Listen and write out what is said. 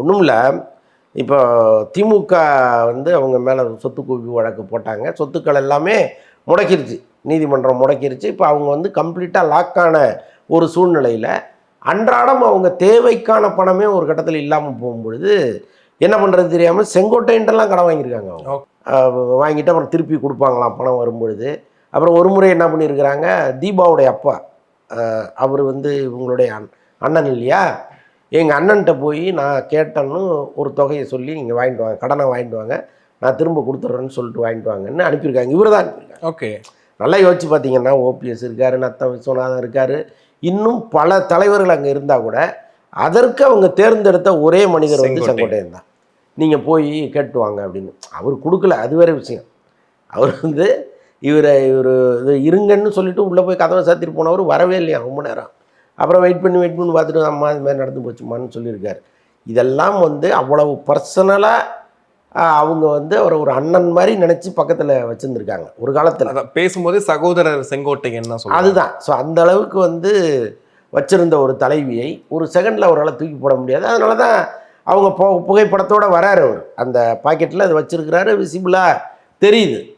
ஒன்றும் இல்லை. இப்போ திமுக வந்து அவங்க மேலே சொத்து குவிப்பு வழக்கு போட்டாங்க. சொத்துக்கள் எல்லாமே முடக்கிருச்சு, நீதிமன்றம் முடக்கிருச்சு. இப்போ அவங்க வந்து கம்ப்ளீட்டாக லாக்கான ஒரு சூழ்நிலையில் அன்றாடம் அவங்க தேவைக்கான பணமே ஒரு கட்டத்தில் இல்லாமல் போகும்பொழுது என்ன பண்ணுறது தெரியாமல் செங்கோட்டையன்ட்டெல்லாம் கடன் வாங்கியிருக்காங்க. அவங்க வாங்கிட்டு அப்புறம் திருப்பி கொடுப்பாங்களாம் பணம் வரும்பொழுது. அப்புறம் ஒரு முறை என்ன பண்ணியிருக்கிறாங்க, தீபாவுடைய அப்பா அவர் வந்து இவங்களுடைய அண்ணன் இல்லையா, எங்கள் அண்ணன்ட்ட போய் நான் கேட்டேன்னு ஒரு தொகையை சொல்லி நீங்கள் வாங்கிட்டு வாங்க, கடனை வாங்கிட்டு வாங்க, நான் திரும்ப கொடுத்துட்றேன்னு சொல்லிட்டு வாங்கிட்டு வாங்கன்னு அனுப்பியிருக்காங்க. இவர் தான் அனுப்பியிருக்காங்க. ஓகே, நல்லா யோசிச்சு பார்த்தீங்கன்னா, ஓபிஎஸ் இருக்கார், நத்த விஸ்வநாதன் இருக்கார், இன்னும் பல தலைவர்கள் அங்கே இருந்தால் கூட அதற்கு அவங்க தேர்ந்தெடுத்த ஒரே மனிதர் வந்து செங்கோட்டையன் தான். நீங்கள் போய் கேட்டு வாங்க அப்படின்னு. அவர் கொடுக்கல, அது வேறு விஷயம். அவர் வந்து இவர் இது இருங்கன்னு சொல்லிட்டு உள்ளே போய் கதவை சாத்திட்டு போனவர் வரவே இல்லையா ரொம்ப நேரம். அப்புறம் வெயிட் பண்ணி பார்த்துட்டு அம்மா இது மாதிரி நடந்து போச்சுமான்னு சொல்லியிருக்காரு. இதெல்லாம் வந்து அவ்வளவு பர்சனலாக அவங்க வந்து அவரை ஒரு அண்ணன் மாதிரி நினச்சி பக்கத்தில் வச்சுருந்துருக்காங்க ஒரு காலத்தில். பேசும்போது சகோதரர் செங்கோட்டையன் தான் சொல்லுவாங்க. அதுதான். ஸோ அந்த அளவுக்கு வந்து வச்சுருந்த ஒரு தலைவியை ஒரு செகண்டில் அவரால் தூக்கி போட முடியாது. அதனால தான் அவங்க புகைப்படத்தோடு வராரு. அவர் அந்த பாக்கெட்டில் அதை வச்சுருக்கிறாரு, விசிபிளாக தெரியுது.